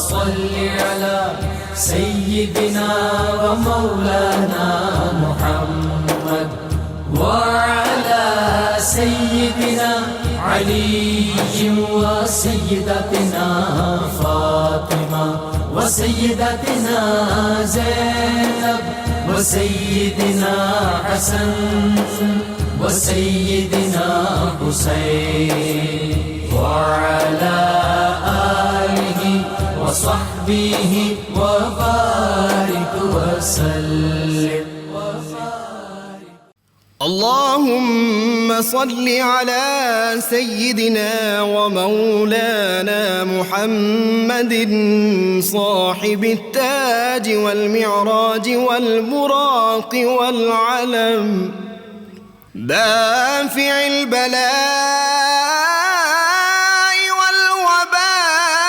صل على سيدنا ومولانا محمد وعلى سيدنا علي وسيدتنا فاطمة وسيدتنا زينب وسيدنا حسن وسيدنا حسين وعلى آله وصحبه وبارك وسلم. اللهم صل على سيدنا ومولانا محمد صاحب التاج والمعراج والبراق والعلم دافع البلاء والوباء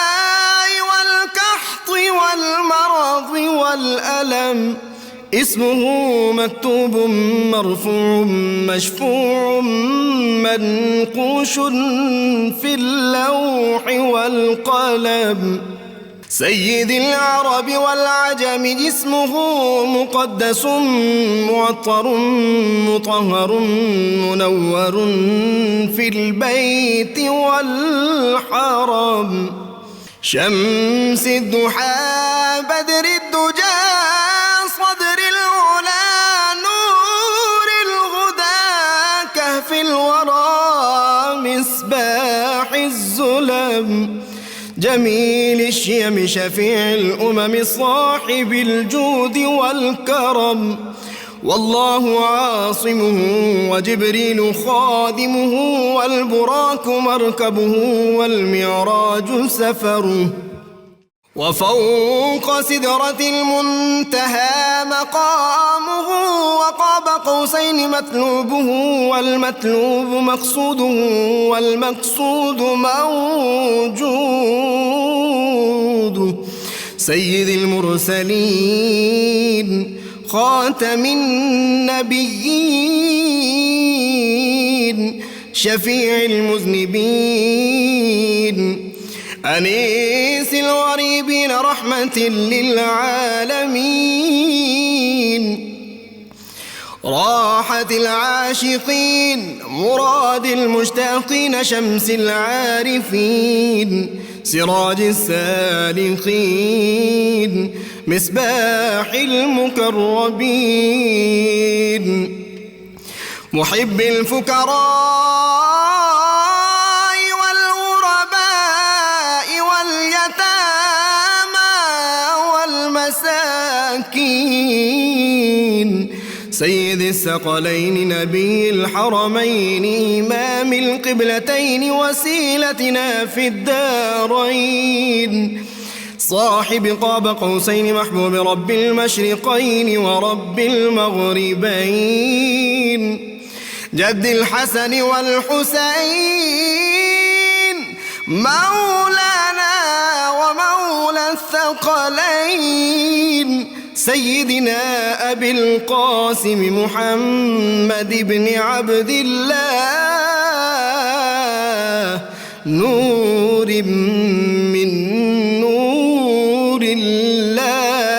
والقحط والمرض والألم اسمه مكتوب مرفوع مشفوع منقوش في اللوح والقلم سيد العرب والعجم اسمه مقدس معطر مطهر منور في البيت والحرم شمس الضحى بدر الدجى صدر العلا نور الهدى كهف الورى مصباح الظلم جميل الشيم شفيع الأمم صاحب الجود والكرم والله عاصمه وجبريل خادمه والبراق مركبه والمعراج سفره وفوق سدرة المنتهى مقامه وقاب قوسين مطلوبه والمطلوب مقصوده والمقصود موجود سيد المرسلين خاتم النبيين شفيع المذنبين أنيس الغريبين رحمة للعالمين راحة العاشقين مراد المشتاقين شمس العارفين سراج السالكين مصباح المقربين محب الفقراء سيد الثقلين نبي الحرمين إمام القبلتين وسيلتنا في الدارين صاحب قاب قوسين محبوب رب المشرقين ورب المغربين جد الحسن والحسين مولانا ومولى الثقلين سيدنا أبي القاسم محمد بن عبد الله نور من نور الله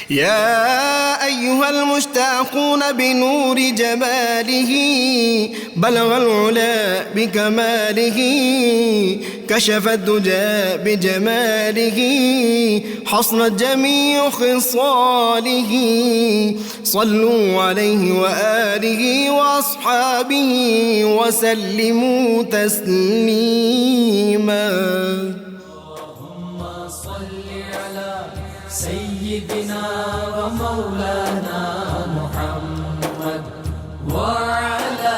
يا أيها المشتاقون بنور جماله بلغ العلا بكماله كشف الدجى بجماله حصنت جميع خصاله صلوا عليه وآله وأصحابه وسلموا تسليما. اللهم صل على سيدنا ومولانا محمد وعلى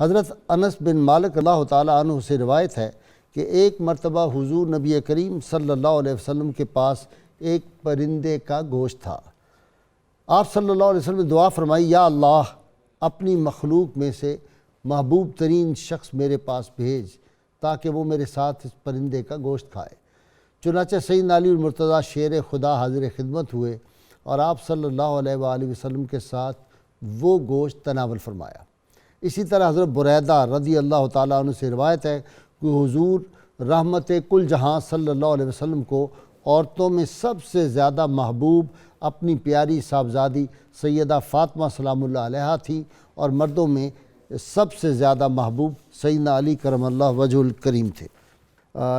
حضرت انس بن مالک اللہ تعالیٰ عنہ سے روایت ہے کہ ایک مرتبہ حضور نبی کریم صلی اللہ علیہ وسلم کے پاس ایک پرندے کا گوشت تھا۔ آپ صلی اللہ علیہ وسلم نے دعا فرمائی، یا اللہ اپنی مخلوق میں سے محبوب ترین شخص میرے پاس بھیج تاکہ وہ میرے ساتھ اس پرندے کا گوشت کھائے۔ چنانچہ سیدنا علی المرتضیٰ شیر خدا حاضر خدمت ہوئے اور آپ صلی اللہ علیہ وآلہ وسلم کے ساتھ وہ گوشت تناول فرمایا۔ اسی طرح حضرت بریدہ رضی اللہ تعالیٰ عنہ سے روایت ہے کہ حضور رحمت کل جہاں صلی اللہ علیہ وسلم کو عورتوں میں سب سے زیادہ محبوب اپنی پیاری صاحبزادی سیدہ فاطمہ سلام اللہ علیہا تھی، اور مردوں میں سب سے زیادہ محبوب سیدنا علی کرم اللہ وجہ الکریم تھے۔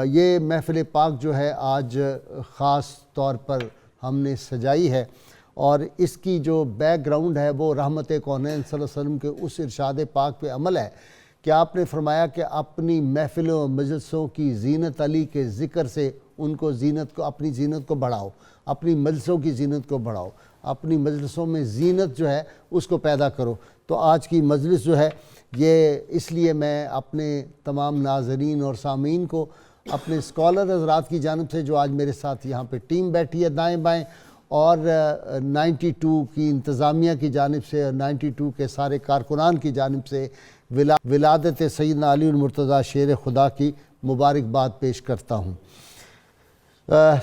یہ محفل پاک جو ہے آج خاص طور پر ہم نے سجائی ہے، اور اس کی جو بیک گراؤنڈ ہے وہ رحمت کونین صلی اللہ علیہ وسلم کے اس ارشاد پاک پہ عمل ہے کہ آپ نے فرمایا کہ اپنی محفلوں و مجلسوں کی زینت علی کے ذکر سے ان کو اپنی زینت کو بڑھاؤ، اپنی مجلسوں کی زینت کو بڑھاؤ، اپنی مجلسوں میں زینت جو ہے اس کو پیدا کرو۔ تو آج کی مجلس جو ہے یہ اس لیے میں اپنے تمام ناظرین اور سامعین کو اپنے اسکالر حضرات کی جانب سے جو آج میرے ساتھ یہاں پہ ٹیم بیٹھی ہے دائیں بائیں، اور 92 کی انتظامیہ کی جانب سے اور 92 کے سارے کارکنان کی جانب سے ولادت سیدنا علی المرتضیٰ شیر خدا کی مبارکباد پیش کرتا ہوں۔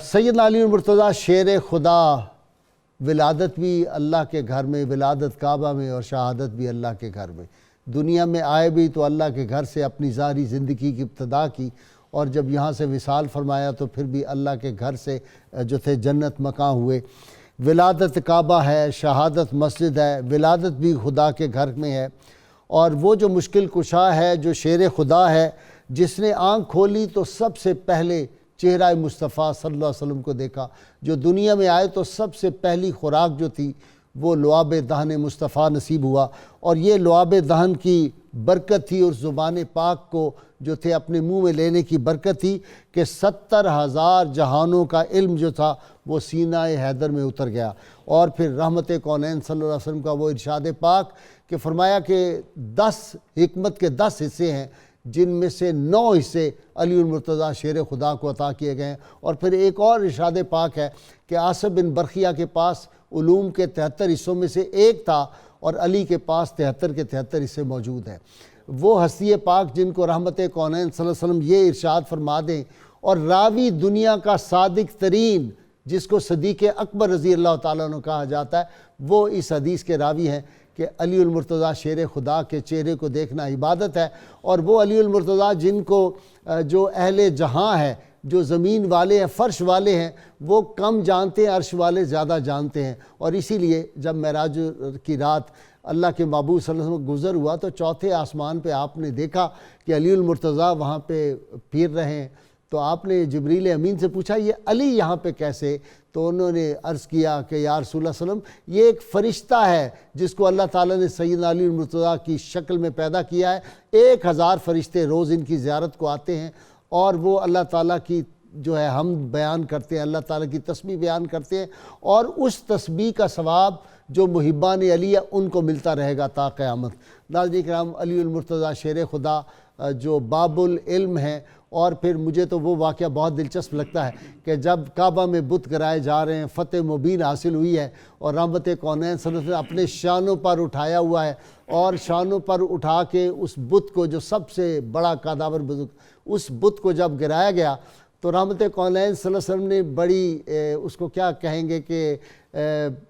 سیدنا علی المرتضیٰ شیر خدا ولادت بھی اللہ کے گھر میں، ولادت کعبہ میں، اور شہادت بھی اللہ کے گھر میں۔ دنیا میں آئے بھی تو اللہ کے گھر سے اپنی ظاہری زندگی کی ابتدا کی، اور جب یہاں سے وصال فرمایا تو پھر بھی اللہ کے گھر سے جو تھے جنت مکان ہوئے۔ ولادت کعبہ ہے، شہادت مسجد ہے، ولادت بھی خدا کے گھر میں ہے، اور وہ جو مشکل کشا ہے، جو شیر خدا ہے، جس نے آنکھ کھولی تو سب سے پہلے چہرہ مصطفیٰ صلی اللہ علیہ وسلم کو دیکھا، جو دنیا میں آئے تو سب سے پہلی خوراک جو تھی وہ لعاب دہن مصطفیٰ نصیب ہوا، اور یہ لعاب دہن کی برکت تھی، اور زبان پاک کو جو تھے اپنے منہ میں لینے کی برکت تھی کہ 70,000 جہانوں کا علم جو تھا وہ سینہ حیدر میں اتر گیا۔ اور پھر رحمت کونین صلی اللہ علیہ وسلم کا وہ ارشاد پاک کہ فرمایا کہ 10 حکمت کے 10 حصے ہیں، جن میں سے 9 حصے علی المرتضیٰ شیر خدا کو عطا کیے گئے ہیں۔ اور پھر ایک اور ارشاد پاک ہے کہ آصف بن برخیہ کے پاس علوم کے 73 حصوں میں سے ایک تھا، اور علی کے پاس 73 کے 73 حصے موجود ہیں۔ وہ ہستی پاک جن کو رحمت کونین صلی اللہ علیہ وسلم یہ ارشاد فرما دیں، اور راوی دنیا کا صادق ترین جس کو صدیق اکبر رضی اللہ تعالیٰ عنہ کہا جاتا ہے، وہ اس حدیث کے راوی ہیں کہ علی المرتضیٰ شیر خدا کے چہرے کو دیکھنا عبادت ہے۔ اور وہ علی المرتضیٰ جن کو جو اہل جہاں ہے، جو زمین والے ہیں، فرش والے ہیں، وہ کم جانتے ہیں، عرش والے زیادہ جانتے ہیں۔ اور اسی لیے جب معراج کی رات اللہ کے محبوب صلی اللہ علیہ وسلم گزر ہوا تو چوتھے آسمان پہ آپ نے دیکھا کہ علی المرتضیٰ وہاں پہ پھر رہے ہیں، تو آپ نے جبریل امین سے پوچھا یہ علی یہاں پہ کیسے؟ تو انہوں نے عرض کیا کہ یا رسول اللہ صلی اللہ علیہ وسلم یہ ایک فرشتہ ہے جس کو اللہ تعالیٰ نے سیدنا علی المرتضیٰ کی شکل میں پیدا کیا ہے۔ 1000 فرشتے روز ان کی زیارت کو آتے ہیں، اور وہ اللہ تعالیٰ کی جو ہے ہم بیان کرتے ہیں، اللہ تعالیٰ کی تسبیح بیان کرتے ہیں، اور اس تسبیح کا ثواب جو محبان علی ہے ان کو ملتا رہے گا تا قیامت۔ ناظرین کرام، علی المرتضیٰ شیر خدا جو باب العلم ہیں، اور پھر مجھے تو وہ واقعہ بہت دلچسپ لگتا ہے کہ جب کعبہ میں بت گرائے جا رہے ہیں، فتح مبین حاصل ہوئی ہے، اور رحمت کونین صلی اللہ علیہ وسلم اپنے شانوں پر اٹھایا ہوا ہے، اور شانوں پر اٹھا کے اس بت کو جو سب سے بڑا قاداور بزرگ، اس بت کو جب گرایا گیا تو رحمت کونین صلی اللہ علیہ وسلم نے بڑی اس کو کیا کہیں گے کہ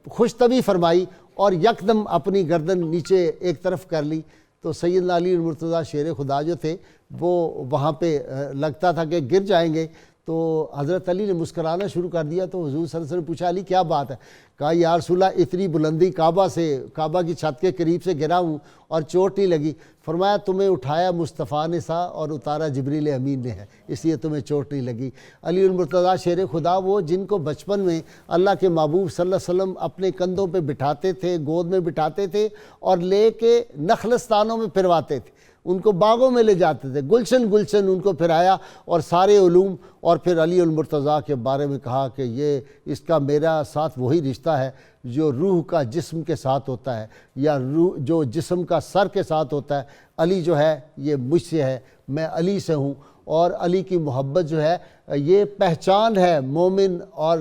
خوش طبعی فرمائی، اور یکدم اپنی گردن نیچے ایک طرف کر لی۔ تو سیدنا علی المرتضیٰ شیر خدا جو تھے وہ وہاں پہ لگتا تھا کہ گر جائیں گے، تو حضرت علی نے مسکرانا شروع کر دیا۔ تو حضور صلی اللہ علیہ وسلم نے پوچھا علی کیا بات ہے؟ کہا یا رسول اللہ اتنی بلندی کعبہ کی چھت کے قریب سے گرا ہوں اور چوٹ نہیں لگی۔ فرمایا تمہیں اٹھایا مصطفیٰ نے سا اور اتارا جبریل امین نے ہے، اس لیے تمہیں چوٹ نہیں لگی۔ علی المرتضیٰ شیر خدا وہ جن کو بچپن میں اللہ کے محبوب صلی اللہ علیہ وسلم اپنے کندھوں پہ بٹھاتے تھے، گود میں بٹھاتے تھے، اور لے کے نخلستانوں میں پھرواتے تھے، ان کو باغوں میں لے جاتے تھے، گلشن گلشن ان کو پھرایا، اور سارے علوم۔ اور پھر علی المرتضیٰ کے بارے میں کہا کہ یہ اس کا میرا ساتھ وہی رشتہ ہے جو روح کا جسم کے ساتھ ہوتا ہے، یا روح جو جسم کا سر کے ساتھ ہوتا ہے، علی جو ہے یہ مجھ سے ہے، میں علی سے ہوں، اور علی کی محبت جو ہے یہ پہچان ہے مومن، اور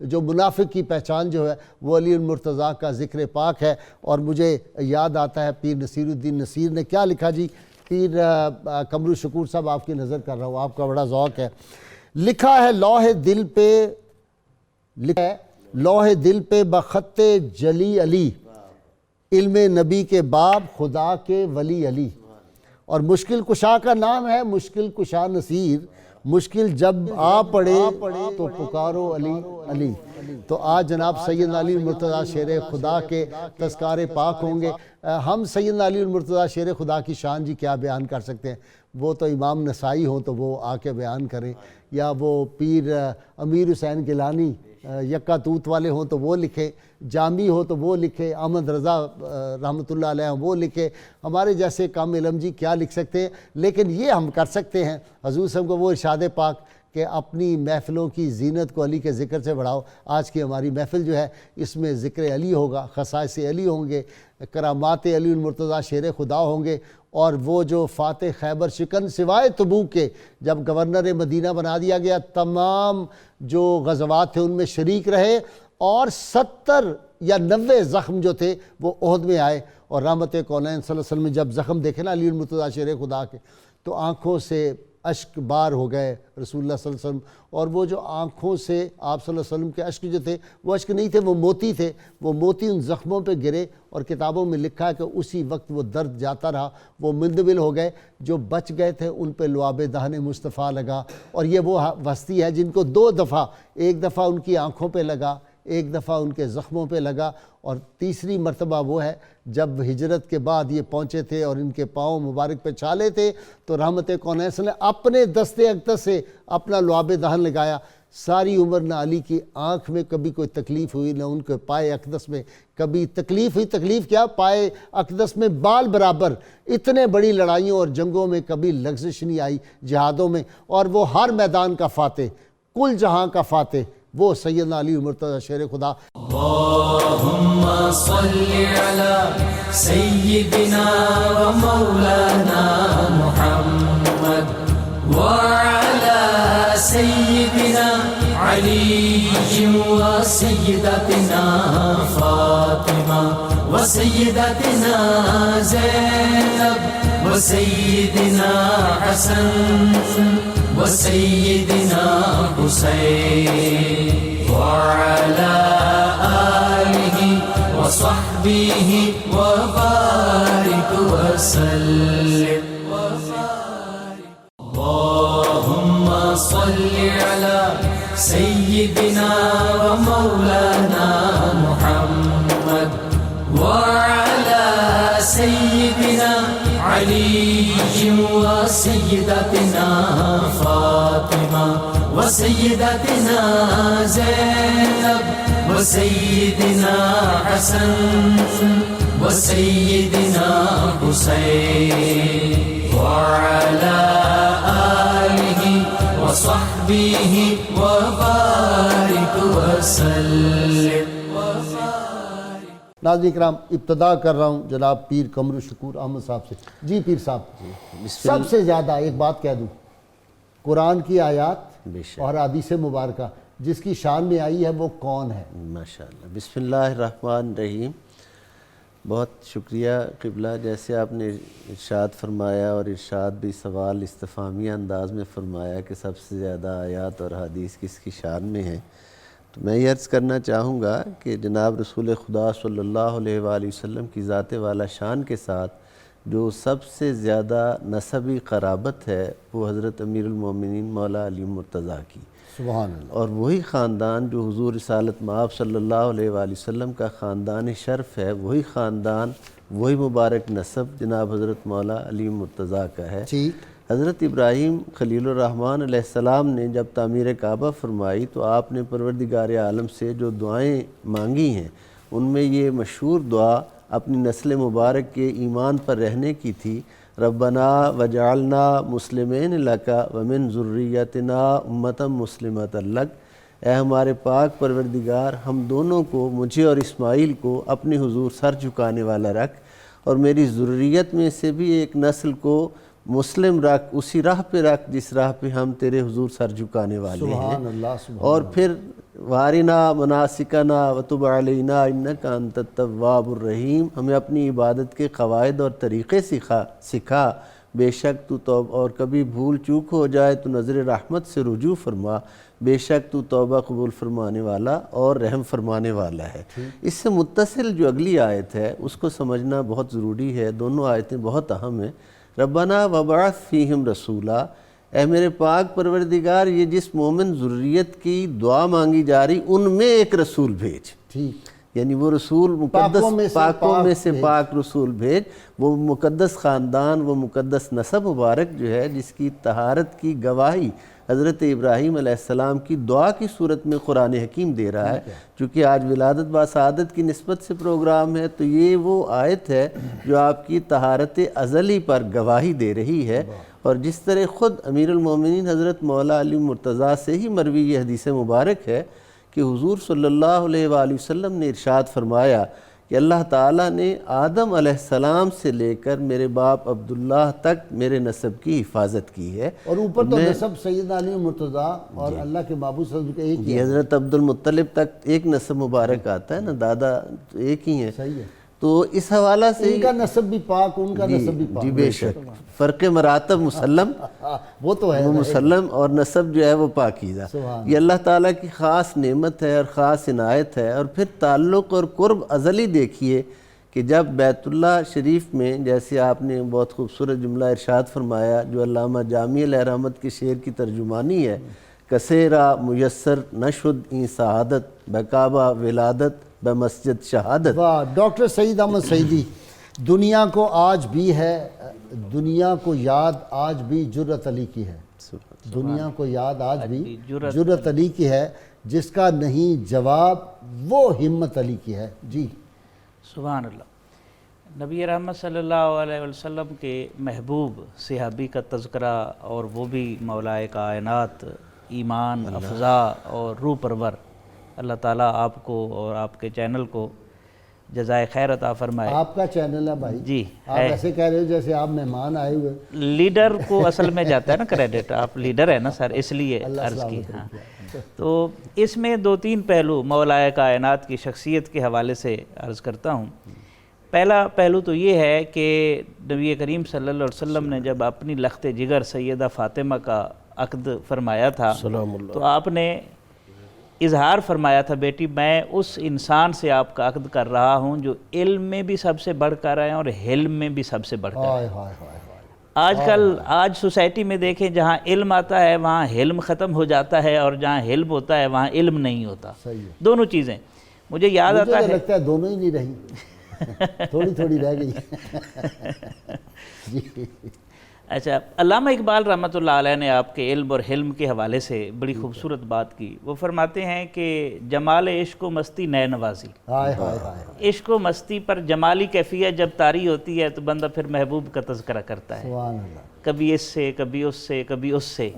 جو منافق کی پہچان جو ہے وہ علی المرتضیٰ کا ذکر پاک ہے۔ اور مجھے یاد آتا ہے پیر نصیر الدین نصیر نے کیا لکھا جی، پیر قمر الشکور صاحب آپ کی نظر کر رہا ہوں، آپ کا بڑا ذوق ہے، لکھا ہے لوح دل پہ بخط جلی علی، علم نبی کے باب خدا کے ولی علی، اور مشکل کشا کا نام ہے مشکل کشا نصیر، مشکل جب آ پڑے تو پکارو علی علی۔ تو آج جناب سیدنا علی المرتضیٰ شیر خدا کے تذکار پاک ہوں گے۔ ہم سیدنا علی المرتضیٰ شیر خدا کی شان جی کیا بیان کر سکتے ہیں، وہ تو امام نسائی ہوں تو وہ آ کے بیان کریں، یا وہ پیر امیر حسین گیلانی یکا توت والے ہوں تو وہ لکھے، جامی ہو تو وہ لکھے، احمد رضا رحمۃ اللہ علیہ وہ لکھے، ہمارے جیسے کم علم جی کیا لکھ سکتے ہیں، لیکن یہ ہم کر سکتے ہیں حضور صاحب کو وہ ارشاد پاک کہ اپنی محفلوں کی زینت کو علی کے ذکر سے بڑھاؤ۔ آج کی ہماری محفل جو ہے اس میں ذکر علی ہوگا، خصائص علی ہوں گے، کرامات علی المرتضیٰ شیر خدا ہوں گے، اور وہ جو فاتح خیبر شکن سوائے تبوک کے جب گورنر مدینہ بنا دیا گیا، تمام جو غزوات تھے ان میں شریک رہے، اور 70 یا 90 زخم جو تھے وہ احد میں آئے، اور رحمت کونین صلی اللہ علیہ وسلم نے جب زخم دیکھے نا علی المرتضیٰ شیر خدا کے تو آنکھوں سے اشک بار ہو گئے رسول اللہ صلی اللہ علیہ وسلم، اور وہ جو آنکھوں سے آپ صلی اللہ علیہ وسلم کے اشک جو تھے وہ اشک نہیں تھے، وہ موتی تھے، وہ موتی ان زخموں پہ گرے، اور کتابوں میں لکھا ہے کہ اسی وقت وہ درد جاتا رہا، وہ مندمل ہو گئے، جو بچ گئے تھے ان پہ لعاب دہن مصطفیٰ لگا۔ اور یہ وہ ہستی ہے جن کو 2 دفعہ، ایک دفعہ ان کی آنکھوں پہ لگا، ایک دفعہ ان کے زخموں پہ لگا، اور تیسری مرتبہ وہ ہے جب ہجرت کے بعد یہ پہنچے تھے اور ان کے پاؤں مبارک پہ چھالے تھے تو رحمت کونین نے اپنے دست اقدس سے اپنا لعاب دہن لگایا۔ ساری عمر نہ علی کی آنکھ میں کبھی کوئی تکلیف ہوئی، نہ ان کے پائے اقدس میں کبھی تکلیف ہوئی، تکلیف کیا، پائے اقدس میں بال برابر اتنے بڑی لڑائیوں اور جنگوں میں کبھی لغزش نہیں آئی، جہادوں میں، اور وہ ہر میدان کا فاتح، کل جہاں کا فاتح، وہ سیدنا علی المرتضیٰ شیر خدا۔ اللہم صلی علی سیدنا و مولانا محمد وعلی سیدنا علی و سیدتنا فاطمہ و سیدتنا زینب و سیدنا حسن و سیدنا حسین وعلى آله وصحبه وبارك وسلم اللهم صل على سيدنا ومولانا محمد وعلى سيدنا علي وسيدتنا فاطمة وسيدتنا زينب وسيدنا حسن وسيدنا حسين وعلى آله وصحبه وبارك وسلم۔ ناظرین کرام، ابتدا کر رہا ہوں جناب پیر قمر الشکور احمد صاحب سے۔ جی پیر صاحب، سب سے زیادہ ایک بات کہہ دوں، قرآن کی آیات اور حدیث مبارکہ جس کی شان میں آئی ہے وہ کون ہے؟ ماشاءاللہ، بسم اللہ الرحمن الرحیم۔ بہت شکریہ قبلہ، جیسے آپ نے ارشاد فرمایا، اور ارشاد بھی سوال استفہامیہ انداز میں فرمایا کہ سب سے زیادہ آیات اور حدیث کس کی شان میں ہیں، تو میں یہ عرض کرنا چاہوں گا کہ جناب رسول خدا صلی اللہ علیہ وآلہ وسلم کی ذات والا شان کے ساتھ جو سب سے زیادہ نسبی قرابت ہے وہ حضرت امیر المومنین مولا علی مرتضیٰ کی، سبحان اللہ، اور وہی خاندان جو حضور رسالت مآب صلی اللہ علیہ وآلہ وسلم کا خاندان شرف ہے، وہی خاندان، وہی مبارک نسب جناب حضرت مولا علی مرتضیٰ کا ہے۔ حضرت ابراہیم خلیل الرحمن علیہ السلام نے جب تعمیر کعبہ فرمائی تو آپ نے پروردگار عالم سے جو دعائیں مانگی ہیں ان میں یہ مشہور دعا اپنی نسل مبارک کے ایمان پر رہنے کی تھی، ربنا وجعلنا مسلمین لک ومن ذریتنا امتا مسلمۃ لک، اے ہمارے پاک پروردگار ہم دونوں کو، مجھے اور اسماعیل کو، اپنی حضور سر جھکانے والا رکھ، اور میری ذریت میں سے بھی ایک نسل کو مسلم رکھ، اسی راہ پہ رکھ جس راہ پہ ہم تیرے حضور سر جھکانے والے سبحان ہیں۔ اللہ سبحان اور پھر وارنا مناسکنا وتب علینا انک انت التواب الرحیم، ہمیں اپنی عبادت کے قواعد اور طریقے سکھا، بے شک تو توبہ، اور کبھی بھول چوک ہو جائے تو نظر رحمت سے رجوع فرما، بے شک تو توبہ قبول فرمانے والا اور رحم فرمانے والا ہے۔ اس سے متصل جو اگلی آیت ہے اس کو سمجھنا بہت ضروری ہے، دونوں آیتیں بہت اہم ہیں۔ ربنا وبعث فیہم رسولا، اے میرے پاک پروردگار، یہ جس مومن ذریت کی دعا مانگی جا رہی ان میں ایک رسول بھیج، ٹھیک، یعنی وہ رسول پاکوں میں مقدس، سے پاکوں میں پاک سے بھیج۔ پاک رسول بھیج، وہ مقدس خاندان، وہ مقدس نسب مبارک جو ہے جس کی طہارت کی گواہی حضرت ابراہیم علیہ السلام کی دعا کی صورت میں قرآن حکیم دے رہا ہے۔ چونکہ آج ولادت با سعادت کی نسبت سے پروگرام ہے تو یہ وہ آیت ہے جو آپ کی طہارت ازلی پر گواہی دے رہی ہے، اور جس طرح خود امیر المومنین حضرت مولا علی مرتضیٰ سے ہی مروی یہ حدیث مبارک ہے کہ حضور صلی اللہ علیہ وآلہ وسلم نے ارشاد فرمایا کہ اللہ تعالیٰ نے آدم علیہ السلام سے لے کر میرے باپ عبداللہ تک میرے نسب کی حفاظت کی ہے، اور اوپر تو نسب سیدنا علی مرتضیٰ اور اللہ کے محبوب صلی اللہ علیہ وسلم کا ایک ہی یہ ہے۔ حضرت عبد المطلب تک ایک نسب مبارک آتا ہے نا، دادا تو ایک ہی ہیں، صحیح ہے، تو اس حوالہ سے ان کا نسب بھی پاک، ان کا نسب بھی پاک، جی بے شک فرق مراتب مسلم، وہ تو ہے، وہ مسلم اور نسب جو ہے وہ پاکیزہ، سبحان یہ اللہ تعالیٰ کی خاص نعمت ہے اور خاص عنایت ہے۔ اور پھر تعلق اور قرب ازلی دیکھیے کہ جب بیت اللہ شریف میں، جیسے آپ نے بہت خوبصورت جملہ ارشاد فرمایا جو علامہ جامی علیہ رحمت کے شعر کی ترجمانی ہے، کسیرا میسر نشد این سعادت بکعبہ ولادت بمسجد شہادت۔ واہ، ڈاکٹر سعید احمد سعیدی، دنیا کو آج بھی ہے، دنیا کو یاد آج بھی جرت علی کی ہے، دنیا کو یاد آج بھی جرت علی کی ہے، جس کا نہیں جواب وہ ہمت علی کی ہے۔ جی سبحان اللہ۔ نبی رحمت صلی اللہ علیہ وسلم کے محبوب صحابی کا تذکرہ، اور وہ بھی مولا کائنات، ایمان افزا اور روح پرور، اللہ تعالیٰ آپ کو اور آپ کے چینل کو جزائے خیر عطا فرمائے۔ آپ کا چینل ہے بھائی، جی آپ ایسے کہہ رہے ہو جیسے آپ مہمان آئے ہوئے۔ لیڈر کو اصل میں جاتا ہے نا کریڈٹ، آپ لیڈر ہیں نا سر، اس لیے عرض کی۔ ہاں، تو اس میں دو تین پہلو مولا کائنات کی شخصیت کے حوالے سے عرض کرتا ہوں۔ پہلا پہلو تو یہ ہے کہ نبی کریم صلی اللہ علیہ وسلم نے جب اپنی لخت جگر سیدہ فاطمہ کا عقد فرمایا تھا تو آپ نے اظہار فرمایا تھا، بیٹی میں اس انسان سے آپ کا عقد کر رہا ہوں جو علم میں بھی سب سے بڑھ کر ہے اور حلم میں بھی سب سے بڑھ کر ہے۔ آج سوسائٹی میں دیکھیں جہاں علم آتا ہے وہاں حلم ختم ہو جاتا ہے، اور جہاں حلم ہوتا ہے وہاں علم نہیں ہوتا، دونوں چیزیں۔ مجھے یاد آتا ہے، لگتا ہے دونوں ہی نہیں رہی، تھوڑی تھوڑی رہ گئی۔ جی اچھا، علامہ اقبال رحمۃ اللہ علیہ نے آپ کے علم اور حلم کے حوالے سے بڑی خوبصورت بات کی۔ وہ فرماتے ہیں کہ جمال عشق و مستی نئے نوازی، عشق و مستی پر جمالی کیفیت جب طاری ہوتی ہے تو بندہ پھر محبوب کا تذکرہ کرتا ہے، کبھی اس سے کبھی اس سے کبھی اس سے،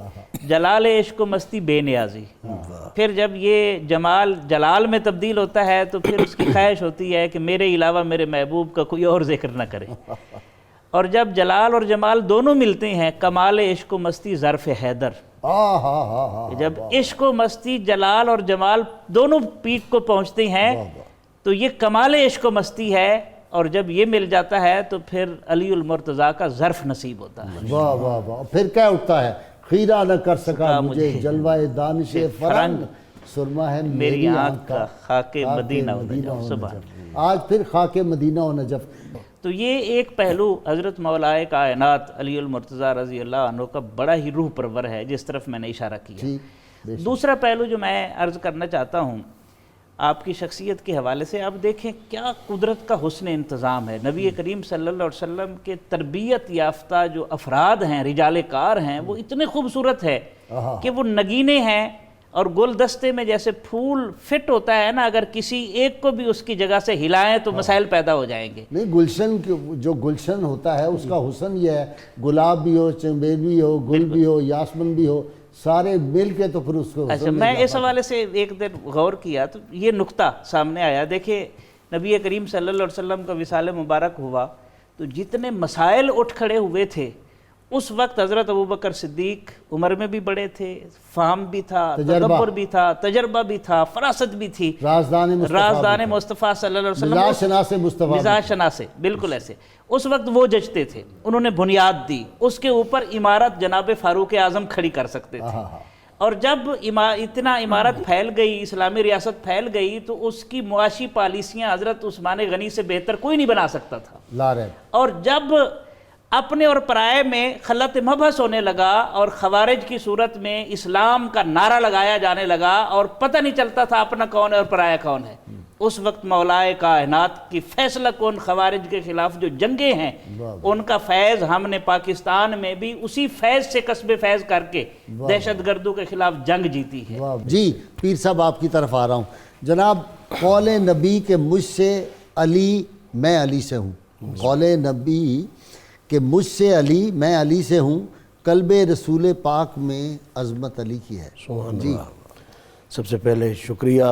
جلال عشق و مستی بے نیازی۔ پھر جب یہ جمال جلال میں تبدیل ہوتا ہے تو پھر اس کی خواہش ہوتی ہے کہ میرے علاوہ میرے محبوب کا کوئی اور ذکر نہ کرے، اور جب جلال اور جمال دونوں ملتے ہیں کمال عشق و مستی ظرف حیدر۔ جب عشق و مستی جلال اور جمال دونوں پیک کو پہنچتے ہیں تو یہ کمال عشق و مستی ہے، اور جب یہ مل جاتا ہے تو پھر علی المرتضیٰ کا ظرف نصیب ہوتا ہے۔ واہ واہ واہ، پھر کیا اٹھتا ہے، خیرہ نہ کر سکا مجھے جلوہ دانش فرنگ، سرما ہے میری آنکھ کا خاک مدینہ و نجف۔ سبحان، آج پھر خاک مدینہ و نجف۔ تو یہ ایک پہلو حضرت مولا کائنات علی المرتضیٰ رضی اللہ عنہ کا بڑا ہی روح پرور ہے، جس طرف میں نے اشارہ کیا۔ دوسرا پہلو جو میں عرض کرنا چاہتا ہوں آپ کی شخصیت کے حوالے سے، آپ دیکھیں کیا قدرت کا حسن انتظام ہے۔ نبی کریم صلی اللہ علیہ وسلم کے تربیت یافتہ جو افراد ہیں، رجال کار ہیں، وہ اتنے خوبصورت ہے کہ وہ نگینے ہیں، اور گلدستے میں جیسے پھول فٹ ہوتا ہے نا، اگر کسی ایک کو بھی اس کی جگہ سے ہلائیں تو مسائل پیدا ہو جائیں گے۔ نہیں، گلشن جو گلشن ہوتا ہے اس کا حسن یہ ہے، گلاب بھی ہو، چنبیل بھی ہو، گل بھی ہو، یاسمن بھی ہو، سارے مل کے تو پھر اس کو۔ اچھا، میں اس حوالے سے ایک دن غور کیا تو یہ نقطہ سامنے آیا۔ دیکھیں نبی کریم صلی اللہ علیہ وسلم کا وصال مبارک ہوا تو جتنے مسائل اٹھ کھڑے ہوئے تھے اس وقت حضرت ابوبکر صدیق عمر میں بھی بڑے تھے، فہم بھی تھا، تدبر بھی تھا، تجربہ بھی تھا، فراست بھی تھی، رازدان مصطفیٰ صلی اللہ علیہ وسلم، مزاج شناس، بالکل ایسے اس وقت وہ ججتے تھے، انہوں نے بنیاد دی، اس کے اوپر عمارت جناب فاروق اعظم کھڑی کر سکتے تھے۔ اور جب اتنا عمارت پھیل گئی، اسلامی ریاست پھیل گئی، تو اس کی معاشی پالیسیاں حضرت عثمان غنی سے بہتر کوئی نہیں بنا سکتا تھا۔ اور جب اپنے اور پرائے میں خلط مبحث ہونے لگا اور خوارج کی صورت میں اسلام کا نعرہ لگایا جانے لگا اور پتہ نہیں چلتا تھا اپنا کون ہے اور پرایا کون ہے، اس وقت مولائے کائنات کی فیصلہ کن خوارج کے خلاف جو جنگیں ہیں ان کا فیض ہم نے پاکستان میں بھی اسی فیض سے کسب فیض کر کے دہشت گردوں کے خلاف جنگ جیتی ہے۔ جی پیر صاحب آپ کی طرف آ رہا ہوں جناب، قول نبی کہ مجھ سے علی میں علی سے ہوں، قول نبی کہ مجھ سے علی میں علی سے ہوں، قلب رسول پاک میں عظمت علی کی ہے۔ جی سب سے پہلے شکریہ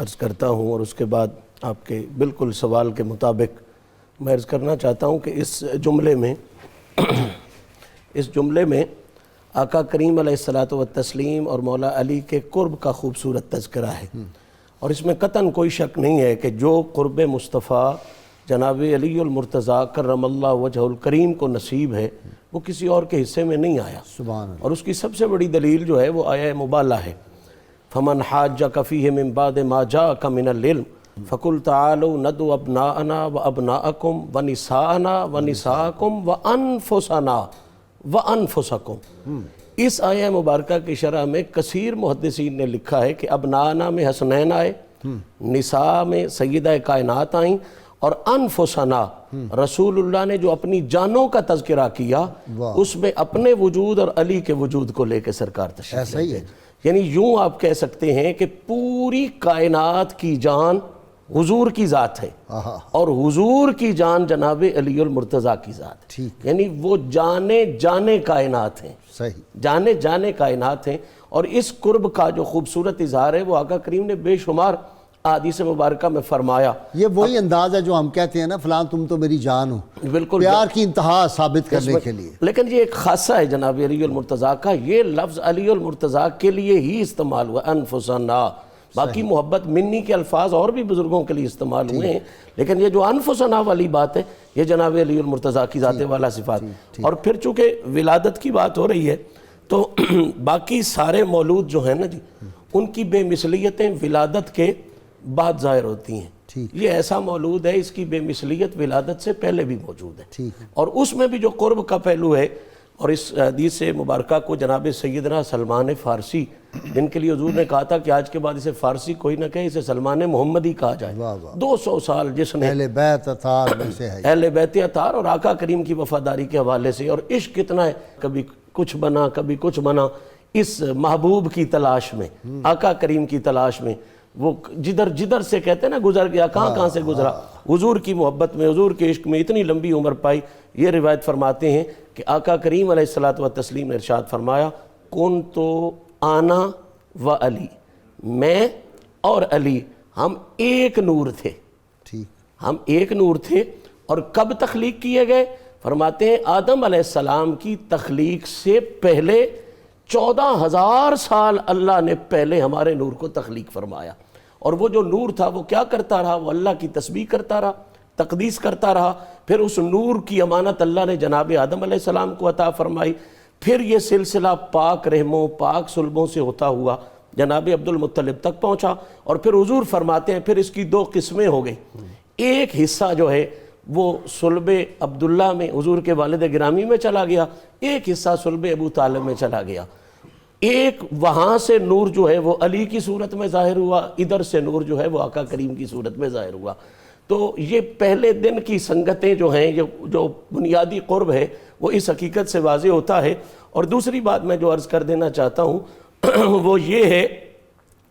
عرض کرتا ہوں، اور اس کے بعد آپ کے بالکل سوال کے مطابق میں عرض کرنا چاہتا ہوں کہ اس جملے میں آقا کریم علیہ الصلاۃ والتسلیم اور مولا علی کے قرب کا خوبصورت تذکرہ ہے، اور اس میں قطعاً کوئی شک نہیں ہے کہ جو قرب مصطفیٰ جناب علی المرتضیٰ کرم اللہ وجہ الکریم کو نصیب ہے وہ کسی اور کے حصے میں نہیں آیا، سبحان اللہ۔ اور اس کی سب سے بڑی دلیل جو ہے وہ آیہ مبالہ ہے، فمن حاجک فیہ من بعد ما جاءک من العلم فقل تعالوا ندعو ابناءنا وابناءکم ونساءنا ونساءکم وانفسنا وانفسکم۔ اس آیہ مبارکہ کی شرح میں کثیر محدثین نے لکھا ہے کہ ابناءنا میں حسنین آئے، نساء میں سیدہ کائنات آئیں، اور انفسنا رسول اللہ نے جو اپنی جانوں کا تذکرہ کیا اس میں اپنے وجود اور علی کے وجود کو لے کے سرکار تشریف ایسا ہی ہے، یعنی یوں آپ کہہ سکتے ہیں کہ پوری کائنات کی جان حضور کی ذات ہے، اور حضور کی جان جناب علی المرتضیٰ کی ذات ہے، یعنی وہ جانے کائنات ہیں، جانے کائنات ہیں۔ اور اس قرب کا جو خوبصورت اظہار ہے وہ آقا کریم نے بے شمار احادیث مبارکہ میں فرمایا۔ یہ وہی انداز ہے جو ہم کہتے ہیں نا فلاں تم تو میری جان ہو، بالکل پیار کی انتہا ثابت کرنے کے لیے۔ لیکن یہ ایک خاصہ ہے جناب علی المرتضیٰ کا، یہ لفظ علی المرتضیٰ کے لیے ہی استعمال ہوا، انفسنا، باقی محبت منی کے الفاظ اور بھی بزرگوں کے لیے استعمال ہوئے ہیں، لیکن یہ جو انفسنا والی بات ہے یہ جناب علی المرتضیٰ کی ذات والا صفات۔ اور پھر چونکہ ولادت کی بات ہو رہی ہے تو باقی سارے مولود جو ہیں نا جی ان کی بے مثلیتیں ولادت کے بعد ظاہر ہوتی ہیں، یہ ایسا مولود ہے اس کی بے مثلیت ولادت سے پہلے بھی موجود ہے، اور اس میں بھی جو قرب کا پہلو ہے، اور اس حدیث مبارکہ کو جناب سیدنا سلمان فارسی جن کے لیے حضور نے کہا تھا کہ آج کے بعد اسے فارسی کوئی نہ کہے، اسے سلمان محمدی کہا جائے، 200 سال جس نے اہل بیت اطہار میں سے ہے، اہل بیت اطہار اور آقا کریم کی وفاداری کے حوالے سے، اور عشق کتنا ہے، کبھی کچھ بنا کبھی کچھ بنا، اس محبوب کی تلاش میں، آقا کریم کی تلاش میں، وہ جدھر سے کہتے ہیں نا گزر گیا، کہاں سے گزرا، حضور کی محبت میں، حضور کے عشق میں اتنی لمبی عمر پائی۔ یہ روایت فرماتے ہیں کہ آقا کریم علیہ الصلاۃ والتسلیم نے ارشاد فرمایا، کنتو آنا و علی، میں اور علی ہم ایک نور تھے، ہم ایک نور تھے۔ اور کب تخلیق کیے گئے؟ فرماتے ہیں آدم علیہ السلام کی تخلیق سے پہلے 14,000 سال اللہ نے پہلے ہمارے نور کو تخلیق فرمایا، اور وہ جو نور تھا وہ کیا کرتا رہا؟ وہ اللہ کی تسبیح کرتا رہا، تقدیس کرتا رہا، پھر اس نور کی امانت اللہ نے جناب آدم علیہ السلام کو عطا فرمائی، پھر یہ سلسلہ پاک رحموں پاک صلبوں سے ہوتا ہوا جناب عبد المطلب تک پہنچا، اور پھر حضور فرماتے ہیں پھر اس کی 2 قسمیں ہو گئی، ایک حصہ جو ہے وہ صلب عبداللہ میں حضور کے والد گرامی میں چلا گیا، ایک حصہ صلب ابو طالب میں چلا گیا، ایک وہاں سے نور جو ہے وہ علی کی صورت میں ظاہر ہوا، ادھر سے نور جو ہے وہ آقا کریم کی صورت میں ظاہر ہوا۔ تو یہ پہلے دن کی سنگتیں جو ہیں، جو بنیادی قرب ہے وہ اس حقیقت سے واضح ہوتا ہے۔ اور دوسری بات میں جو عرض کر دینا چاہتا ہوں وہ یہ ہے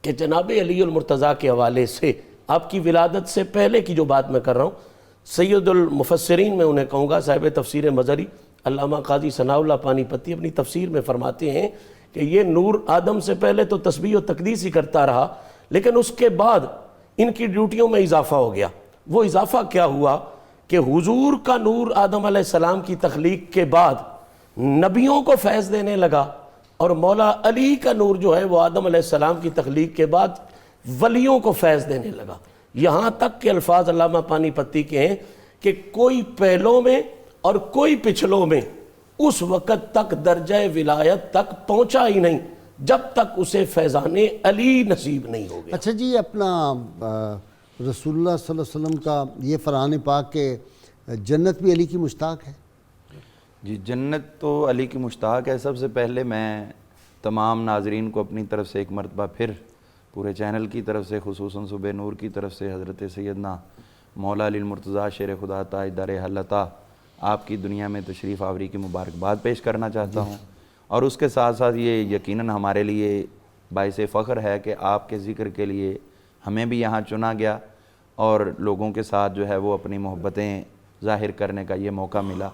کہ جناب علی المرتضیٰ کے حوالے سے آپ کی ولادت سے پہلے کی جو بات میں کر رہا ہوں، سید المفسرین میں انہیں کہوں گا، صاحب تفسیر مظہری علامہ قاضی ثناء اللہ پانی پتی اپنی تفسیر میں فرماتے ہیں کہ یہ نور آدم سے پہلے تو تسبیح و تقدیس ہی کرتا رہا، لیکن اس کے بعد ان کی ڈیوٹیوں میں اضافہ ہو گیا۔ وہ اضافہ کیا ہوا کہ حضور کا نور آدم علیہ السلام کی تخلیق کے بعد نبیوں کو فیض دینے لگا، اور مولا علی کا نور جو ہے وہ آدم علیہ السلام کی تخلیق کے بعد ولیوں کو فیض دینے لگا. یہاں تک کہ الفاظ علامہ پانی پتی کے ہیں کہ کوئی پہلوں میں اور کوئی پچھلوں میں اس وقت تک درجہ ولایت تک پہنچا ہی نہیں جب تک اسے فیضان علی نصیب نہیں ہو گیا. اچھا جی، اپنا رسول اللہ صلی اللہ علیہ وسلم کا یہ فرمان پاک کہ جنت بھی علی کی مشتاق ہے. جی، جنت تو علی کی مشتاق ہے. سب سے پہلے میں تمام ناظرین کو اپنی طرف سے ایک مرتبہ پھر پورے چینل کی طرف سے، خصوصاً صبح نور کی طرف سے حضرت سیدنا مولا علی المرتضیٰ شیر خدا تاجدار حلتا آپ کی دنیا میں تشریف آوری کی مبارکباد پیش کرنا چاہتا ہوں. اور اس کے ساتھ ساتھ یہ یقیناً ہمارے لیے باعث فخر ہے کہ آپ کے ذکر کے لیے ہمیں بھی یہاں چنا گیا اور لوگوں کے ساتھ جو ہے وہ اپنی محبتیں ظاہر کرنے کا یہ موقع ملا.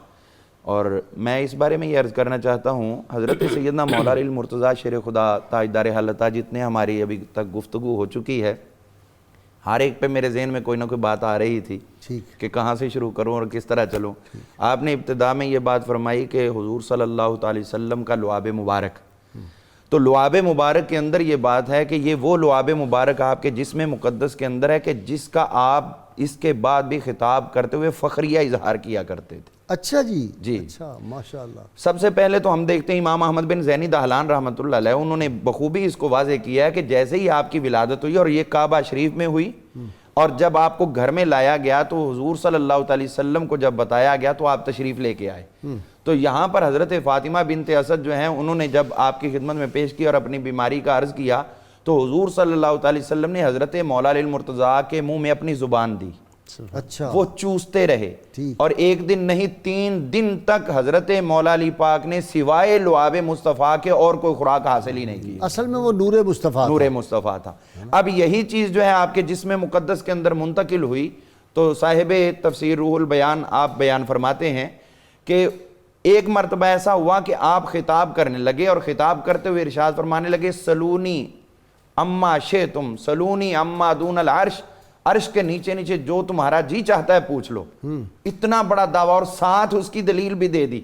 اور میں اس بارے میں یہ عرض کرنا چاہتا ہوں، حضرت سیدنا مولا علی المرتضیٰ شیر خدا تاجدار حلتا جتنے ہماری ابھی تک گفتگو ہو چکی ہے، ہر ایک پہ میرے ذہن میں کوئی نہ کوئی بات آ رہی تھی کہ کہاں سے شروع کروں اور کس طرح چلوں. آپ نے ابتدا میں یہ بات فرمائی کہ حضور صلی اللہ تعالی وسلم کا لعاب مبارک، تو لعاب مبارک کے اندر یہ بات ہے کہ یہ وہ لعاب مبارک آپ کے جسم مقدس کے اندر ہے کہ جس کا آپ اس کے بعد بھی خطاب کرتے ہوئے فخریہ اظہار کیا کرتے تھے. اچھا جی، جی اچھا، ماشاءاللہ. سب سے پہلے تو ہم دیکھتے ہیں امام احمد بن زینی دہلان رحمۃ اللہ علیہ، انہوں نے بخوبی اس کو واضح کیا ہے کہ جیسے ہی آپ کی ولادت ہوئی اور یہ کعبہ شریف میں ہوئی اور جب آپ کو گھر میں لایا گیا تو حضور صلی اللہ علیہ وسلم کو جب بتایا گیا تو آپ تشریف لے کے آئے. تو یہاں پر حضرت فاطمہ بنت اسد جو ہیں انہوں نے جب آپ کی خدمت میں پیش کی اور اپنی بیماری کا عرض کیا تو حضور صلی اللہ علیہ وسلم نے حضرت مولا علی المرتضیٰ کے منہ میں اپنی زبان دی. اچھا، وہ چوستے رہے اور ایک دن نہیں 3 دن تک حضرت مولا علی پاک نے سوائے لعاب مصطفیٰ کے اور کوئی خوراک حاصل ہی نہیں کی. اصل میں وہ نور مصطفیٰ نور مصطفیٰ تھا. اب یہی چیز جو ہے آپ کے جسم مقدس کے اندر منتقل ہوئی تو صاحب تفسیر روح البیان آپ بیان فرماتے ہیں کہ ایک مرتبہ ایسا ہوا کہ آپ خطاب کرنے لگے اور خطاب کرتے ہوئے ارشاد فرمانے لگے سلونی اما شئتم، سلونی اما دون العرش، عرش کے نیچے نیچے جو تمہارا جی چاہتا ہے پوچھ لو. اتنا بڑا دعویٰ اور ساتھ اس کی دلیل بھی دے دی.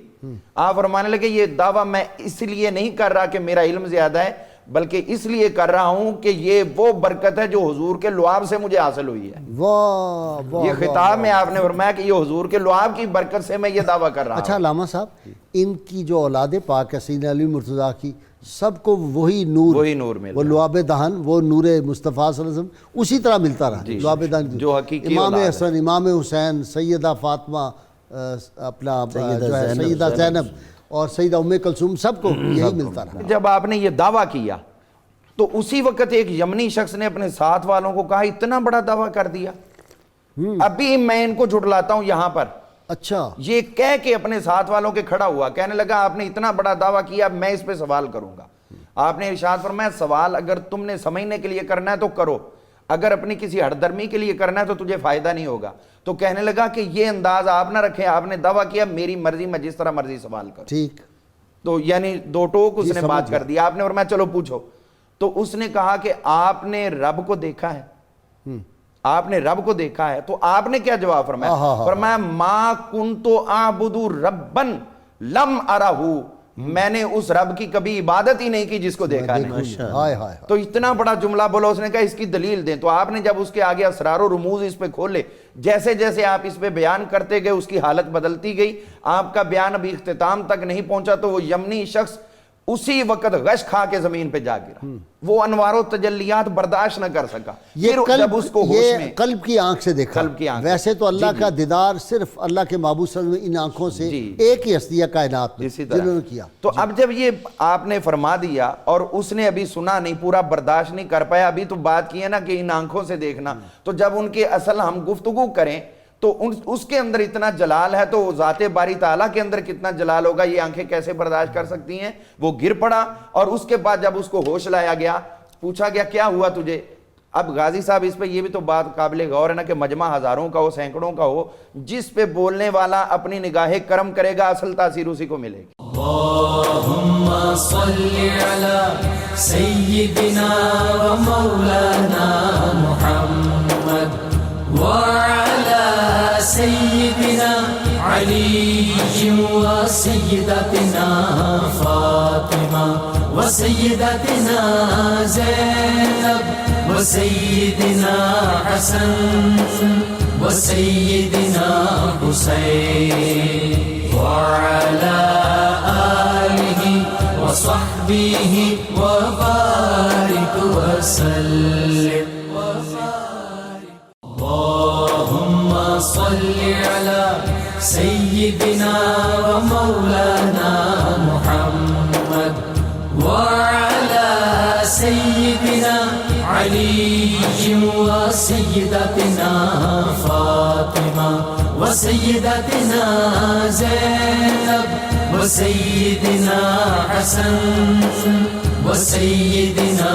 آپ فرمانے لگے یہ دعویٰ میں اس لیے نہیں کر رہا کہ میرا علم زیادہ ہے بلکہ اس لیے کر رہا ہوں کہ یہ وہ برکت ہے جو حضور کے لعاب سے مجھے حاصل ہوئی ہے. یہ خطاب میں آپ نے فرمایا کہ یہ حضور کے لعاب کی برکت سے میں یہ دعویٰ کر رہا ہوں. اچھا علامہ صاحب، ان کی جو اولاد پاک ہے سیدنا علی مرتضیٰ کی، سب کو وہی نور مل وہ لعاب دہن، وہ نور مصطفیٰ صلی اللہ علیہ وسلم اسی طرح ملتا رہا. لعاب دہن جو حقیقی امام حسن، امام حسین، سیدہ فاطمہ، اپنا جو ہے سیدہ زینب اور سیدہ ام کلثوم، سب کو یہی ملتا رہا. جب آپ نے یہ دعویٰ کیا تو اسی وقت ایک یمنی شخص نے اپنے ساتھ والوں کو کہا اتنا بڑا دعویٰ کر دیا، ابھی میں ان کو جھٹلاتا ہوں یہاں پر. اچھا، یہ کہہ کے اپنے ساتھ والوں کے کھڑا ہوا، کہنے لگا آپ نے اتنا بڑا دعویٰ کیا میں اس پہ سوال کروں گا. آپ نے ارشاد فرمایا سوال اگر تم نے سمجھنے کے لیے کرنا ہے تو کرو، اگر اپنی کسی ہٹ درمی کے لیے کرنا ہے تو تجھے فائدہ نہیں ہوگا. تو کہنے لگا کہ یہ انداز آپ نہ رکھیں، آپ نے دعویٰ کیا میری مرضی، میں جس طرح مرضی سوال کروں. ٹھیک. تو یعنی 2 ٹوک اس نے بات کر دی. آپ نے فرمایا چلو پوچھو. تو اس نے کہا کہ آپ نے رب کو دیکھا ہے؟ آپ نے رب کو دیکھا ہے؟ تو آپ نے کیا جواب فرمایا؟ فرمایا ما کنت اعبد ربا لم ارہ، میں نے اس رب کی کبھی عبادت ہی نہیں کی جس کو دیکھا نہیں. تو اتنا بڑا جملہ بولا. اس نے کہا اس کی دلیل دیں. تو آپ نے جب اس کے آگے اسرار و رموز اس پہ کھولے، جیسے جیسے آپ اس پہ بیان کرتے گئے اس کی حالت بدلتی گئی. آپ کا بیان ابھی اختتام تک نہیں پہنچا تو وہ یمنی شخص اسی وقت غش کھا کے زمین پہ جا گرا. وہ انوار و تجلیات برداشت نہ کر سکا. جب اس کو یہ قلب کی آنکھ سے دیکھا. ویسے تو اللہ کا دیدار صرف اللہ کے محبوب صلی اللہ علیہ وسلم ان آنکھوں سے ایک ہی ہستی ہے کائنات میں جنہوں نے کیا. تو اب جب یہ آپ نے فرما دیا اور اس نے ابھی سنا نہیں، پورا برداشت نہیں کر پایا، ابھی تو بات کی ہے نا کہ ان آنکھوں سے دیکھنا، تو جب ان کے اصل ہم گفتگو کریں تو اس کے اندر اتنا جلال ہے تو ذات باری تعالیٰ کے اندر کتنا جلال ہوگا، یہ آنکھیں کیسے برداشت کر سکتی ہیں. وہ گر پڑا اور اس کے بعد جب اس کو ہوش لایا گیا، پوچھا گیا کیا ہوا تجھے. اب غازی صاحب اس پہ یہ بھی تو بات قابل غور ہے نا کہ مجمع ہزاروں کا ہو، سینکڑوں کا ہو، جس پہ بولنے والا اپنی نگاہ کرم کرے گا اصل تاثیر اسی کو ملے گی. اللہم صلی علی سیدنا و مولانا محمد وعلی سيدنا علي وسيدتنا فاطمة وسيدتنا زينب وسيدنا حسن وسيدنا حسين وعلى آله وصحبه وبارك وسلم. اللهم صل على سيدنا ومولانا محمد وعلى سيدنا علي وسيدتنا فاطمة وسيدتنا زينب وسيدنا حسن وسيدنا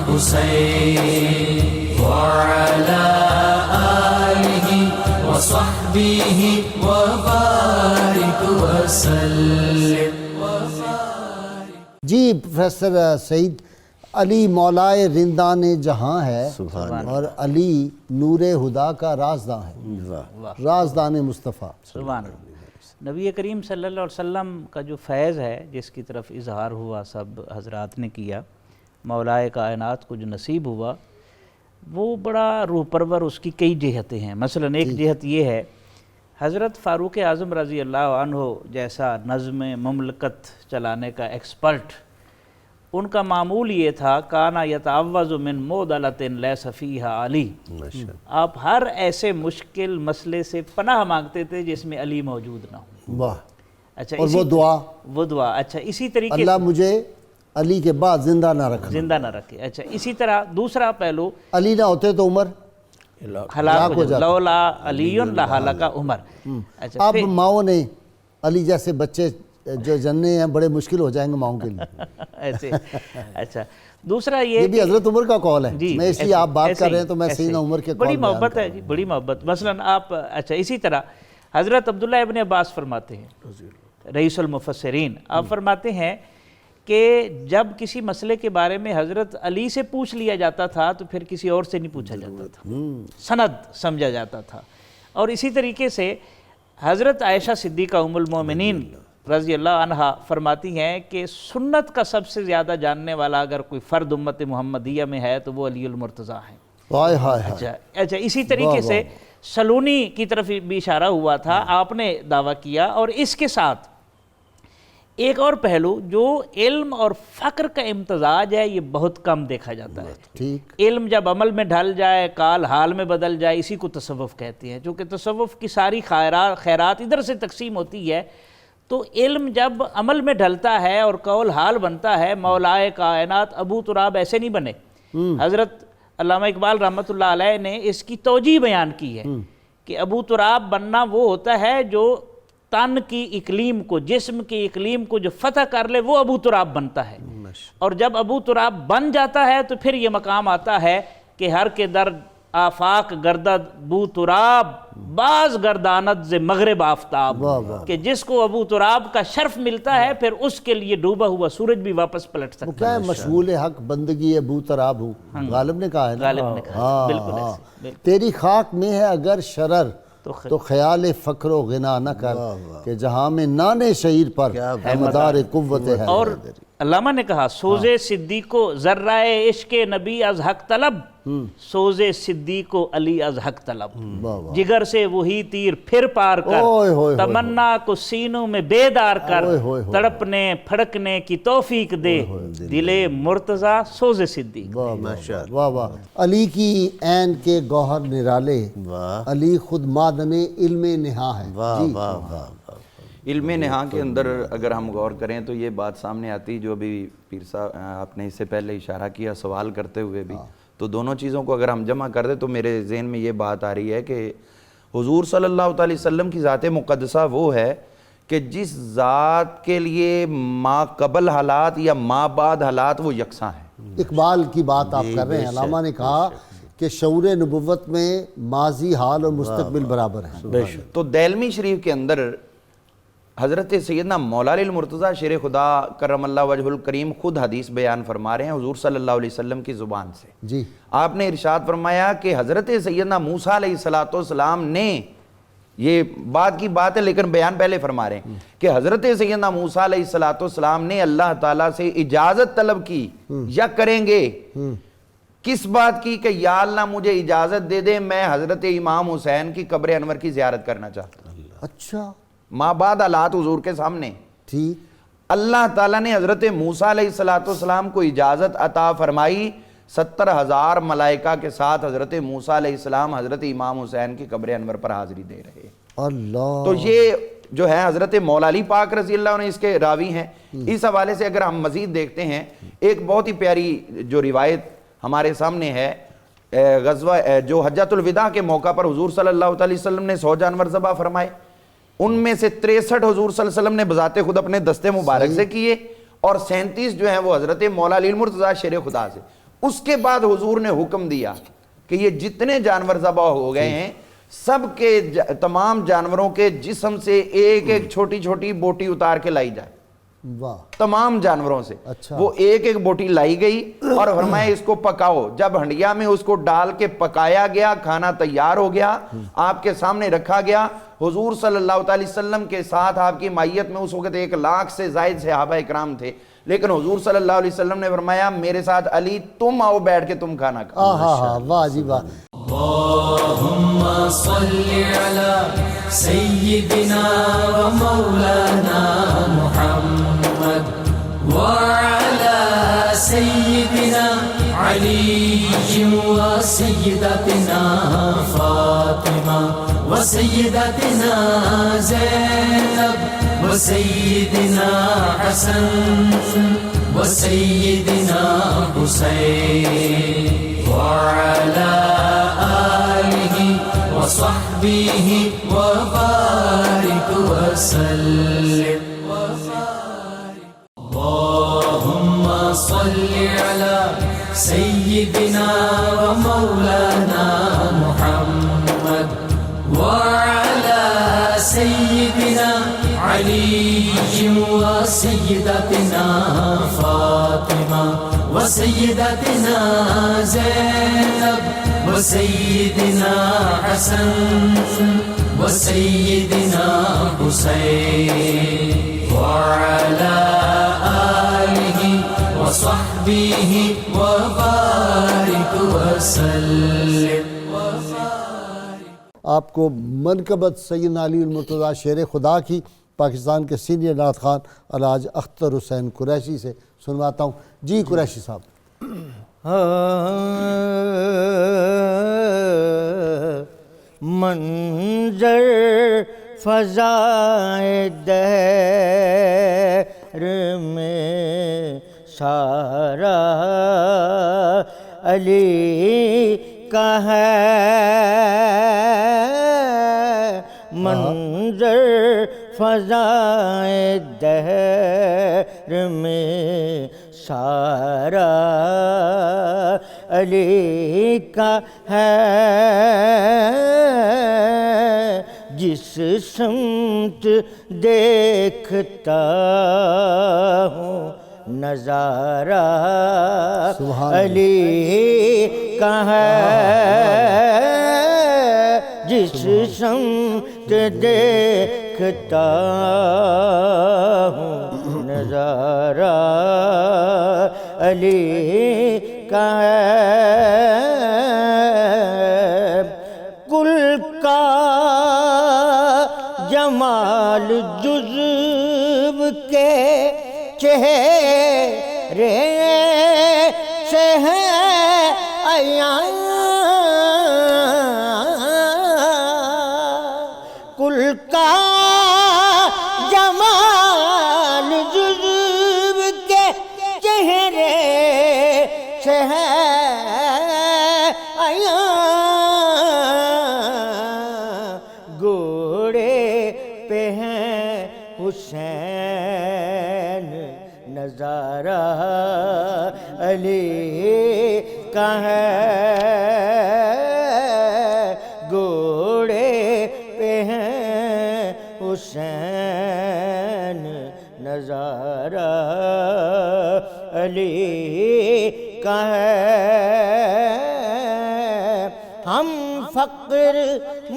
حسين وعلى آله وصحبه وبارك وسلم. جی پروفیسر سعید، علی مولائے رندان جہاں ہے اور علی نور خدا کا رازداں ہے، رازدان مصطفیٰ. سبحان اللہ. نبی کریم صلی اللہ علیہ وسلم کا جو فیض ہے جس کی طرف اظہار ہوا سب حضرات نے کیا، مولائے کائنات کو جو نصیب ہوا وہ بڑا روح پرور، اس کی کئی جہتیں ہیں. مثلا ایک جہت یہ ہے، حضرت فاروق اعظم رضی اللہ عنہ جیسا نظم مملکت چلانے کا ایکسپرٹ، ان کا معمول یہ تھا کانا یتعوذ من معضلۃ لیس فیہا علی. آپ ہر ایسے مشکل مسئلے سے پناہ مانگتے تھے جس میں علی موجود نہ ہو. واہ. اچھا، اور وہ دعا اچھا اسی طریقے اللہ مجھے علی کے بعد زندہ نہ رکھے. اچھا اسی طرح دوسرا پہلو، علی نہ ہوتے تو عمر ہلاک ہو جاتا، لولا علی لہلک عمر. اچھا اب ماؤں نے علی جیسے بچے جو جننے ہیں بڑے مشکل ہو جائیں گے ماؤں کے لیے ایسے. اچھا دوسرا یہ بھی حضرت عمر کا قول ہے. جی میں اس لیے آپ بات کر رہے ہیں تو میں سیدنا عمر کے قول بڑی محبت ہے جی، بڑی محبت. مثلا آپ اچھا اسی طرح حضرت عبداللہ ابن عباس فرماتے ہیں، رئیس المفسرین، آپ فرماتے ہیں کہ جب کسی مسئلے کے بارے میں حضرت علی سے پوچھ لیا جاتا تھا تو پھر کسی اور سے نہیں پوچھا جاتا تھا، سند سمجھا جاتا تھا. اور اسی طریقے سے حضرت عائشہ صدیقہ ام المومنین رضی اللہ عنہ فرماتی ہیں کہ سنت کا سب سے زیادہ جاننے والا اگر کوئی فرد امت محمدیہ میں ہے تو وہ علی المرتضیٰ ہیں. اچھا اسی طریقے سے سلونی کی طرف بھی اشارہ ہوا تھا، آپ نے دعویٰ کیا. اور اس کے ساتھ ایک اور پہلو جو علم اور فقر کا امتزاج ہے، یہ بہت کم دیکھا جاتا ہے. علم جب عمل میں ڈھل جائے، کال حال میں بدل جائے، اسی کو تصوف کہتے ہیں. چونکہ تصوف کی ساری خیرات ادھر سے تقسیم ہوتی ہے، تو علم جب عمل میں ڈھلتا ہے اور قول حال بنتا ہے، مولائے کائنات ابو تراب ایسے نہیں بنے. حضرت علامہ اقبال رحمۃ اللہ علیہ نے اس کی توجیہ بیان کی ہے کہ ابو تراب بننا وہ ہوتا ہے جو تن کی اقلیم کو، جسم کی اقلیم کو جو فتح کر لے، وہ ابو تراب بنتا ہے. اور جب ابو تراب بن جاتا ہے تو پھر یہ مقام آتا ہے کہ ہر کے در آفاق گردد بو تراب باز گرداند ز مغرب آفتاب، کہ جس کو ابو تراب کا شرف ملتا ہے پھر اس کے لیے ڈوبا ہوا سورج بھی واپس پلٹ سکتا ہے. وہ کیا ہے، مشغول حق بندگی ابو تراب ہوں، غالب نے کہا ہے نا. غالب نے کہا بالکل ایسے. تیری خاک میں ہے اگر شرر تو خیال فقر و غنا نہ کر، کہ جہاں میں نانے شعیر پر مدار قوت ہے. اور علامہ نے کہا سوزے صدیق و ذرائے عشق نبی از حق طلب، سوزے صدیق و علی از حق طلب. جگر سے وہی تیر پھر پار کر، تمنا کو سینوں میں بیدار کر، تڑپنے پھڑکنے کی توفیق دے، دل مرتضیٰ سوزے صدیق. واہ واہ. علی کی عین کے گوہر نرالے، علی خود معدن علم نہا ہے. علم نہا کے اندر اگر ہم غور کریں تو یہ بات سامنے آتی جو ابھی پیر صاحب آپ نے اس سے پہلے اشارہ کیا سوال کرتے ہوئے بھی، تو دونوں چیزوں کو اگر ہم جمع کر دیں تو میرے ذہن میں یہ بات آ رہی ہے کہ حضور صلی اللہ علیہ وسلم کی ذات مقدسہ وہ ہے کہ جس ذات کے لیے ما قبل حالات یا ما بعد حالات وہ یکساں ہیں. اقبال کی بات آپ کر رہے ہیں. علامہ نے کہا کہ شعور نبوت میں ماضی حال اور مستقبل برابر ہیں. تو دیلمی شریف کے اندر حضرت سیدنا مولا علی المرتضیٰ شیر خدا کرم اللہ وجہ الکریم خود حدیث بیان فرما رہے ہیں حضور صلی اللہ علیہ وسلم کی زبان سے. جی آپ نے ارشاد فرمایا کہ حضرت سیدنا موسیٰ علیہ السلام نے یہ بات کی بات ہے لیکن بیان پہلے فرما رہے ہیں کہ حضرت سیدنا موسیٰ علیہ السلام نے اللہ تعالیٰ سے اجازت طلب کی یا کریں گے کس بات کی کہ یا اللہ مجھے اجازت دے دے میں حضرت امام حسین کی قبر انور کی زیارت کرنا چاہتا ہوں. اچھا ماں بعد حالات حضور کے سامنے ٹھیک. اللہ تعالیٰ نے حضرت موسیٰ علیہ السلام کو اجازت عطا فرمائی 70,000 ملائکہ کے ساتھ حضرت موسیٰ علیہ السلام حضرت امام حسین کی قبر انور پر حاضری دے رہے. اللہ. تو یہ جو ہے حضرت مولا علی پاک رضی اللہ عنہ اس کے راوی ہیں. اس حوالے سے اگر ہم مزید دیکھتے ہیں ایک بہت ہی پیاری جو روایت ہمارے سامنے ہے غزوہ جو حجۃ الوداع کے موقع پر حضور صلی اللہ علیہ وسلم نے 100 جانور ذبح فرمائے ان میں سے 63 حضور صلی اللہ علیہ وسلم نے بذات خود اپنے دستے مبارک سے کیے اور 37 جو ہیں وہ حضرت مولا علی المرتضیٰ شیر خدا سے. اس کے بعد حضور نے حکم دیا کہ یہ جتنے جانور ذبح ہو گئے ہیں سب کے تمام جانوروں کے جسم سے ایک ایک چھوٹی چھوٹی بوٹی اتار کے لائی جائے. واہ. تمام جانوروں سے اچھا. وہ ایک ایک بوٹی لائی گئی اور فرمایا اس کو پکاؤ. جب ہنڈیا میں اس کو ڈال کے پکایا گیا کھانا تیار ہو گیا آپ کے سامنے رکھا گیا. حضور صلی اللہ علیہ وسلم کے ساتھ آپ کی مائیت میں اس وقت 1 لاکھ سے زائد صحابہ اکرام تھے لیکن حضور صلی اللہ علیہ وسلم نے فرمایا میرے ساتھ علی تم آؤ بیٹھ کے تم کھانا کھاؤ. واہ جی واہ. اللهم صل على سيدنا ومولانا محمد وعلى سيدنا علي وسيدتنا فاطمة وسيدتنا زينب وسيدنا حسن وسيدنا حسين وعلى آله وصحبه وبارك وسلم. اللهم صل على سيدنا ومولانا محمد وعلى سيدنا علي وسيدتنا فاطمة وسيدتنا زينب وسيدنا حسن وسيدنا حسين وعلى آله وصحبه وبارك وسلم. آپ کو منقبت سیدنا علی المرتضیٰ شیر خدا کی پاکستان کے سینئر نعت خوان الحاج اختر حسین قریشی سے سنواتا ہوں. جی قریشی صاحب. منظر فضائے دہر میں سارا علی کا ہے. منظر فضائے دہر میں سارا علی کا ہے. جس سمت دیکھتا ہوں نظارہ علی کا ہے. جس سمت دیکھتا ہوں نظارہ علی کا ہے. کل کا جمال جزو کے چہرے سے ہے عیاں. کل کا جمال جزو کے چہرے سے ہے عیاں. گھوڑے پہ ہیں حسین نظارہ علی کا ہے. گھوڑے پہ ہیں حسین نظارہ علی کا ہے. ہم فقر